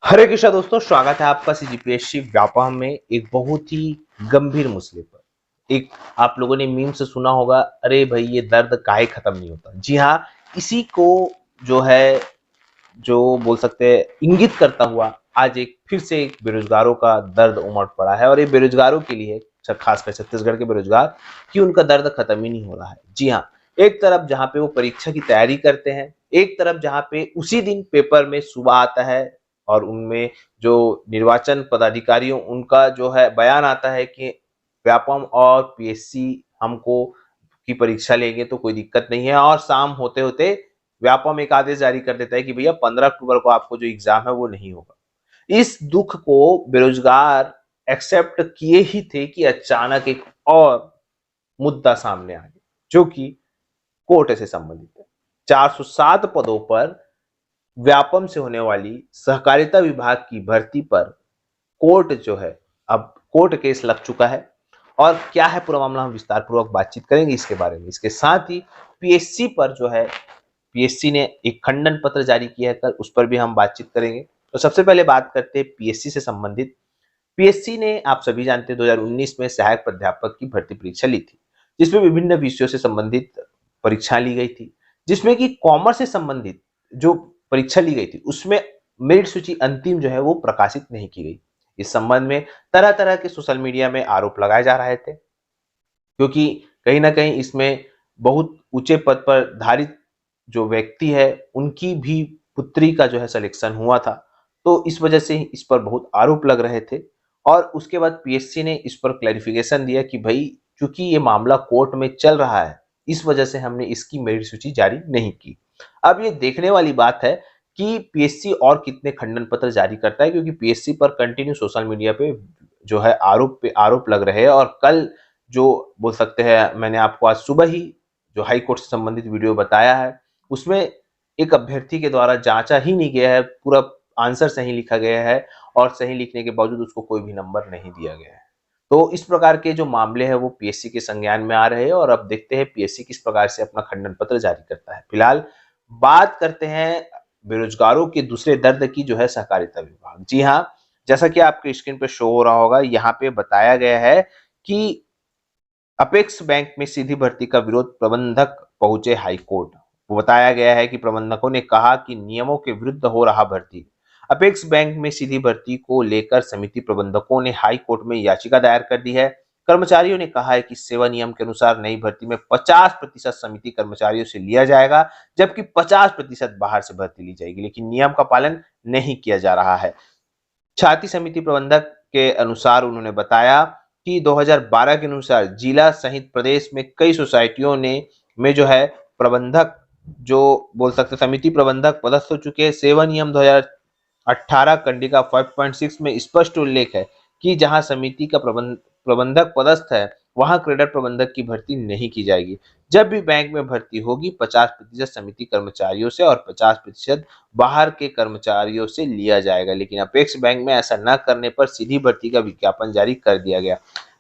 हरे कृष्णा दोस्तों, स्वागत है आपका सीजीपीएससी व्यापम में एक बहुत ही गंभीर मसले पर। एक आप लोगों ने मीम से सुना होगा, अरे भाई ये दर्द काहे खत्म नहीं होता। जी हाँ, इसी को जो है जो बोल सकते हैं इंगित करता हुआ आज एक फिर से एक बेरोजगारों का दर्द उमड़ पड़ा है। और ये बेरोजगारों के लिए, खासकर छत्तीसगढ़ के बेरोजगार, कि उनका दर्द खत्म ही नहीं हो रहा है। जी हाँ, एक तरफ जहाँ पे वो परीक्षा की तैयारी करते हैं, एक तरफ जहाँ पे उसी दिन पेपर में सुबह आता है और उनमें जो निर्वाचन पदाधिकारियों उनका जो है बयान आता है कि व्यापम और पीएससी हमको की परीक्षा लेंगे तो कोई दिक्कत नहीं है, और शाम होते होते व्यापम एक आदेश जारी कर देता है कि भैया 15 अक्टूबर को आपको जो एग्जाम है वो नहीं होगा। इस दुख को बेरोजगार एक्सेप्ट किए ही थे कि अचानक एक और मुद्दा सामने आ गया, जो कि कोर्ट से संबंधित है। 407 पदों पर व्यापम से होने वाली सहकारिता विभाग की भर्ती पर कोर्ट जो है, अब कोर्ट केस लग चुका है। और क्या है पूरा मामला, हम विस्तार पूर्वक बातचीत करेंगे इसके बारे में। इसके साथ ही पीएससी पर जो है, पीएससी ने एक खंडन पत्र जारी किया है कल, उस पर भी हम बातचीत करेंगे। तो सबसे पहले बात करते हैं पीएससी से संबंधित। पीएससी ने, आप सभी जानते हैं, 2019 में सहायक प्राध्यापक की भर्ती परीक्षा ली थी, जिसमें विभिन्न विषयों से संबंधित परीक्षा ली गई थी, जिसमें कि कॉमर्स से संबंधित जो परीक्षा ली गई थी उसमें मेरिट सूची अंतिम जो है वो प्रकाशित नहीं की गई। इस संबंध में तरह तरह के सोशल मीडिया में आरोप लगाए जा रहे थे, क्योंकि कहीं ना कहीं इसमें बहुत ऊंचे पद पर धारित जो व्यक्ति है उनकी भी पुत्री का जो है सिलेक्शन हुआ था। तो इस वजह से इस पर बहुत आरोप लग रहे थे। और उसके बाद पीएससी ने इस पर क्लैरिफिकेशन दिया कि भाई, चूंकि ये मामला कोर्ट में चल रहा है, इस वजह से हमने इसकी मेरिट सूची जारी नहीं की। अब ये देखने वाली बात है कि पीएससी और कितने खंडन पत्र जारी करता है, क्योंकि पीएससी पर कंटिन्यू सोशल मीडिया पे जो है आरोप पे आरोप लग रहे हैं। और कल जो बोल सकते हैं, मैंने आपको आज सुबह ही जो हाई कोर्ट से संबंधित वीडियो बताया है, उसमें एक अभ्यर्थी के द्वारा जांचा ही नहीं गया है, पूरा आंसर सही लिखा गया है और सही लिखने के बावजूद उसको कोई भी नंबर नहीं दिया गया है। तो इस प्रकार के जो मामले हैं वो पीएससी के संज्ञान में आ रहे हैं, और अब देखते हैं पीएससी किस प्रकार से अपना खंडन पत्र जारी करता है। फिलहाल बात करते हैं बेरोजगारों के दूसरे दर्द की, जो है सहकारिता विभाग। जी हाँ, जैसा कि आपके स्क्रीन पे शो हो रहा होगा, यहाँ पे बताया गया है कि अपेक्स बैंक में सीधी भर्ती का विरोध, प्रबंधक पहुंचे हाई कोर्ट। वो बताया गया है कि प्रबंधकों ने कहा कि नियमों के विरुद्ध हो रहा भर्ती। अपेक्स बैंक में सीधी भर्ती को लेकर समिति प्रबंधकों ने हाई कोर्ट में याचिका दायर कर दी है। कर्मचारियों ने कहा है कि सेवा नियम के अनुसार नई भर्ती में 50% समिति कर्मचारियों से लिया जाएगा, जबकि 50% बाहर से भर्ती ली जाएगी, लेकिन नियम का पालन नहीं किया जा रहा है। छाती समिति प्रबंधक के अनुसार उन्होंने बताया कि 2012 के अनुसार जिला सहित प्रदेश में कई सोसाइटियों ने में जो है प्रबंधक, जो बोल सकते समिति प्रबंधक पदस्थ हो चुके हैं। सेवा नियम 2018 कंडिका 5.6 में स्पष्ट उल्लेख है कि जहां समिति का प्रबंधक पदस्थ है, वहां क्रेडिट प्रबंधक की भर्ती नहीं की जाएगी। जब भी बैंक में भर्ती होगी, 50% समिति कर्मचारियों से और 50% बाहर के कर्मचारियों से लिया जाएगा। लेकिन अपेक्स बैंक में ऐसा न करने पर सीधी भर्ती का विज्ञापन जारी कर दिया गया।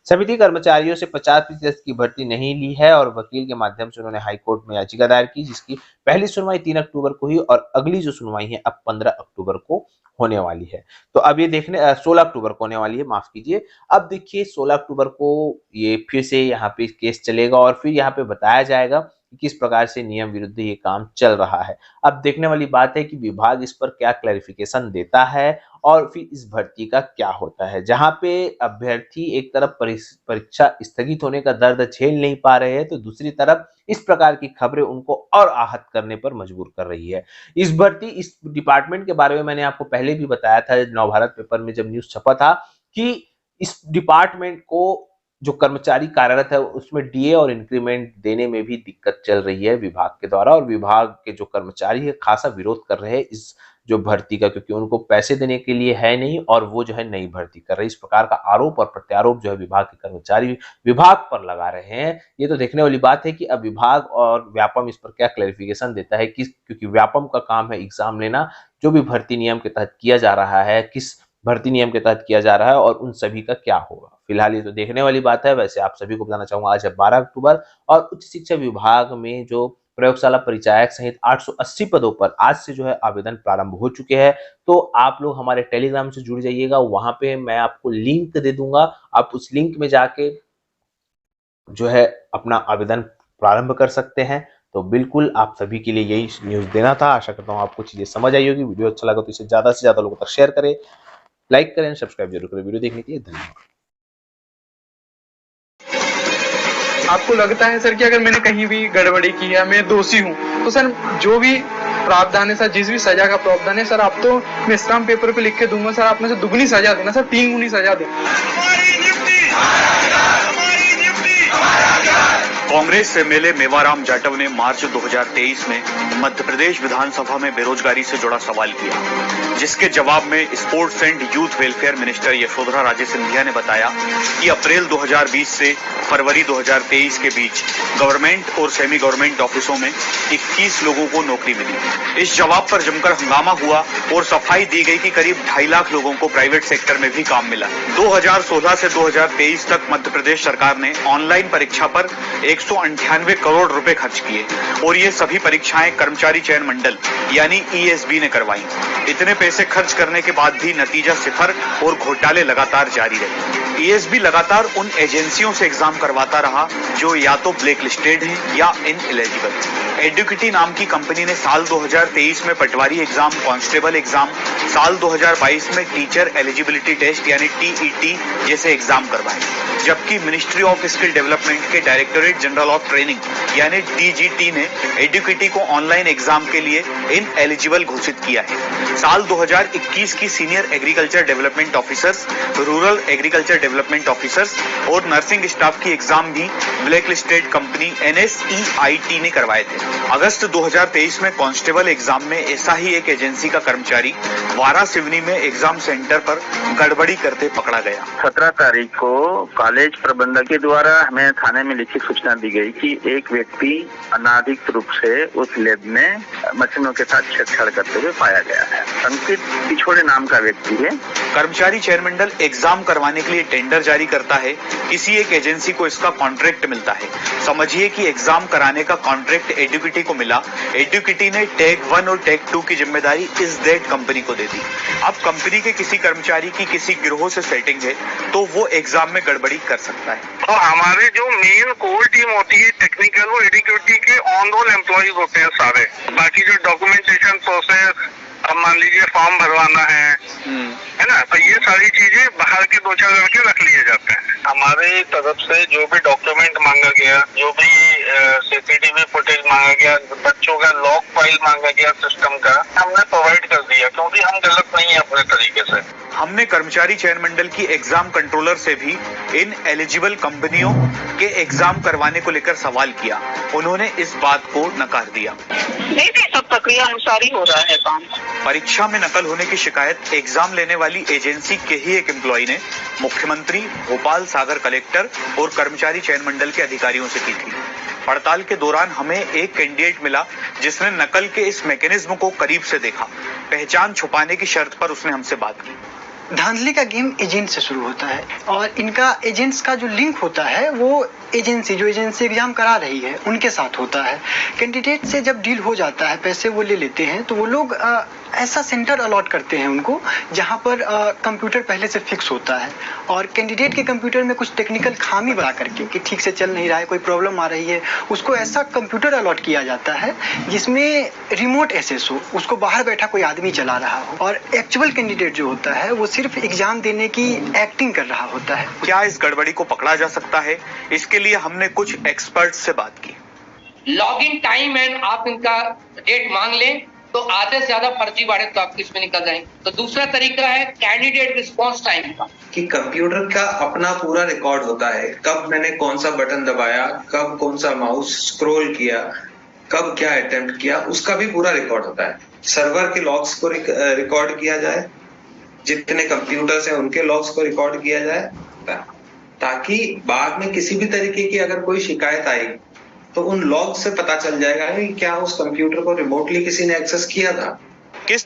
समिति कर्मचारियों से 50% की भर्ती नहीं ली है, और वकील के माध्यम से उन्होंने हाईकोर्ट में याचिका दायर की, जिसकी पहली सुनवाई 3 अक्टूबर को हुई और अगली जो सुनवाई है अब 15 अक्टूबर को होने वाली है। तो अब ये देखने 16 अक्टूबर को होने वाली है, माफ कीजिए। अब देखिए 16 अक्टूबर को ये फिर से यहाँ पे केस चलेगा और फिर यहाँ पे बताया जाएगा कि किस प्रकार से नियम विरुद्ध ये काम चल रहा है। अब देखने वाली बात है कि विभाग इस पर क्या क्लैरिफिकेशन देता है और फिर इस भर्ती का क्या होता है। जहां पे अभ्यर्थी एक तरफ परीक्षा स्थगित होने का दर्द झेल नहीं पा रहे हैं, तो दूसरी तरफ इस प्रकार की खबरें उनको और आहत करने पर मजबूर कर रही है। इस डिपार्टमेंट के बारे में मैंने आपको पहले भी बताया था, नवभारत पेपर में जब न्यूज छपा था, कि इस डिपार्टमेंट को जो कर्मचारी कार्यरत है उसमें डीए और इंक्रीमेंट देने में भी दिक्कत चल रही है विभाग के द्वारा, और विभाग के जो कर्मचारी है खासा विरोध कर रहे हैं इस जो भर्ती का, क्योंकि उनको पैसे देने के लिए है नहीं और वो जो है नई भर्ती कर रहे हैं। इस प्रकार का आरोप और प्रत्यारोप जो है विभाग के कर्मचारी विभाग पर लगा रहे हैं। ये तो देखने वाली बात है कि अब विभाग और व्यापम इस पर क्या क्लैरिफिकेशन देता है, किस, क्योंकि व्यापम का काम है एग्जाम लेना, जो भी भर्ती नियम के तहत किया जा रहा है, किस भर्ती नियम के तहत किया जा रहा है और उन सभी का क्या होगा। फिलहाल ये तो देखने वाली बात है। वैसे आप सभी को बताना चाहूंगा, आज है 12 अक्टूबर और उच्च शिक्षा विभाग में जो प्रयोगशाला परिचायक सहित 880 पदों पर आज से जो है आवेदन प्रारंभ हो चुके हैं। तो आप लोग हमारे टेलीग्राम से जुड़ जाइएगा, वहां पे मैं आपको लिंक दे दूंगा, आप उस लिंक में जाके जो है अपना आवेदन प्रारंभ कर सकते हैं। तो बिल्कुल आप सभी के लिए यही न्यूज़ देना था। आशा करता हूँ आपको चीज़ें समझ आई होगी। वीडियो अच्छा लगा तो इसे ज़्यादा से ज़्यादा लोगों तक शेयर करें, लाइक करें, सब्सक्राइब जरूर करें। वीडियो देखने के लिए धन्यवाद। आपको लगता है सर कि अगर मैंने कहीं भी गड़बड़ी की है, मैं दोषी हूँ, तो सर जो भी प्रावधान है सर, जिस भी सजा का प्रावधान है सर, आप तो मैं स्टाम्प पेपर पे लिख के दूंगा सर, आप में से दुगनी सजा देना सर, 3 गुनी सजा देना। कांग्रेस से मिले मेवाराम जाटव ने मार्च 2023 में मध्य प्रदेश विधानसभा में बेरोजगारी से जुड़ा सवाल किया, जिसके जवाब में sports and youth welfare minister Yashodhara Raje Scindia ने बताया कि अप्रैल 2020 से फरवरी 2023 के बीच गवर्नमेंट और सेमी गवर्नमेंट ऑफिसों में 21 लोगों को नौकरी मिली। इस जवाब पर जमकर हंगामा हुआ और सफाई दी गई कि करीब 2.5 लाख लोगों को प्राइवेट सेक्टर में भी काम मिला। 2016 से 2023 तक मध्य प्रदेश सरकार ने ऑनलाइन परीक्षा पर 198 करोड़ रुपए खर्च किए और ये सभी परीक्षाएं कर्मचारी चयन मंडल यानी ईएसबी ने करवाई। इतने पैसे खर्च करने के बाद भी नतीजा सिफर और घोटाले लगातार जारी रहे। ईएसबी लगातार उन एजेंसियों से एग्जाम करवाता रहा जो या तो ब्लैक लिस्टेड हैं या इनएलिजिबल। एडुकेटी नाम की कंपनी ने साल 2023 में पटवारी एग्जाम, कांस्टेबल एग्जाम, साल 2022 में टीचर एलिजिबिलिटी टेस्ट यानी टीईटी जैसे एग्जाम करवाए, जबकि मिनिस्ट्री ऑफ स्किल डेवलपमेंट के डायरेक्टोरेट जनरल ऑफ ट्रेनिंग यानी डीजीटी ने एडुकेटी को ऑनलाइन एग्जाम के लिए इनएलिजिबल घोषित किया है। साल 2021 की senior agriculture development officers, rural agriculture development officers और नर्सिंग स्टाफ की एग्जाम भी ब्लैक लिस्टेड कंपनी NSEIT ने करवाए थे। अगस्त 2023 में कांस्टेबल एग्जाम में ऐसा ही एक एजेंसी का कर्मचारी वारासिवनी में एग्जाम सेंटर पर गड़बड़ी करते पकड़ा गया। 17 तारीख को कॉलेज प्रबंधक के द्वारा हमें थाने में लिखित सूचना दी गई कि एक व्यक्ति अनाधिकृत रूप से उस लैब में मशीनों के साथ छेड़छाड़ करते हुए पाया गया है। अंकित पिछोड़े नाम का व्यक्ति है। कर्मचारी चयन मंडल एग्जाम करवाने के लिए टेंडर जारी करता है, किसी एक एजेंसी को इसका कॉन्ट्रैक्ट मिलता है। समझिए कि एग्जाम कराने का कॉन्ट्रैक्ट एडुकेटी को मिला। एडुकेटी ने टैग 1 और टैग 2 की जिम्मेदारी इस डेट कंपनी को दे दी। अब कंपनी के किसी कर्मचारी की किसी गिरोह से सेटिंग है तो वो एग्जाम में गड़बड़ी कर सकता है। तो हमारे जो मेन कोर टीम होती है टेक्निकल, वो एडुकेटी के ऑन रोल एम्प्लॉइज होते हैं सारे। बाकी जो डॉक्यूमेंटेशन प्रोसेस, अब मान लीजिए फॉर्म भरवाना है ना, तो ये सारी चीजें बाहर के 2-4 लड़के रख लिए जाते हैं। हमारे तरफ से जो भी डॉक्यूमेंट मांगा गया, जो भी सीसीटीवी फुटेज मांगा गया, बच्चों का लॉग फाइल मांगा गया सिस्टम का, हमने प्रोवाइड कर दिया, क्योंकि हम गलत नहीं है अपने तरीके से। हमने कर्मचारी चयन मंडल की एग्जाम कंट्रोलर से भी इन एलिजिबल कंपनियों के एग्जाम करवाने को लेकर सवाल किया। उन्होंने इस बात को नकार दिया। नहीं, सब प्रक्रिया अनुसार ही हो रहा है काम। परीक्षा में नकल होने की शिकायत एग्जाम लेने वाली एजेंसी के ही एक एम्प्लॉय ने मुख्यमंत्री, भोपाल सागर कलेक्टर और कर्मचारी चयन मंडल के अधिकारियों से की थी। पड़ताल के दौरान हमें एक कैंडिडेट मिला जिसने नकल के इस मैकेनिज्म को करीब से देखा। पहचान छुपाने की शर्त पर उसने हमसे बात की। धांधली का गेम एजेंट से शुरू होता है और इनका एजेंट्स का जो लिंक होता है वो एजेंसी एग्जाम करा रही है उनके साथ होता है। कैंडिडेट से जब डील हो जाता है, पैसे वो ले लेते हैं, तो वो लोग ऐसा सेंटर अलॉट करते हैं उनको जहां पर कंप्यूटर पहले से फिक्स होता है और कैंडिडेट के कंप्यूटर में कुछ टेक्निकल खामी बता करके कि ठीक से चल नहीं रहा है, कोई प्रॉब्लम आ रही है, उसको ऐसा कंप्यूटर अलॉट किया जाता है जिसमें रिमोट एक्सेस हो, उसको बाहर बैठा कोई आदमी चला रहा हो और एक्चुअल कैंडिडेट जो होता है वो सिर्फ एग्जाम देने की एक्टिंग कर रहा होता है। क्या इस गड़बड़ी को पकड़ा जा सकता है? इसके लिए हमने कुछ एक्सपर्ट्स से बात की। लॉगिन टाइम एंड आप इनका डेट मांग लें तो आधे से ज्यादा फर्जीवाड़े तो आपके इसमें निकल जाएंगे। तो दूसरा तरीका है कैंडिडेट रिस्पॉन्स टाइम का, कि कंप्यूटर का अपना पूरा रिकॉर्ड होता है, कब मैंने कौन सा बटन दबाया, कब कौन सा माउस स्क्रॉल किया, कब क्या अटेम्प्ट किया, उसका भी पूरा रिकॉर्ड होता है। सर्वर के लॉग्स को रिकॉर्ड किया जाए, जितने कंप्यूटर्स हैं उनके लॉग्स को रिकॉर्ड किया जाए, ताकि बाद में किसी भी तरीके की अगर कोई शिकायत आई तो उन लॉग से पता चल जाएगा कि क्या उस कंप्यूटर को रिमोटली किसी ने एक्सेस किया था।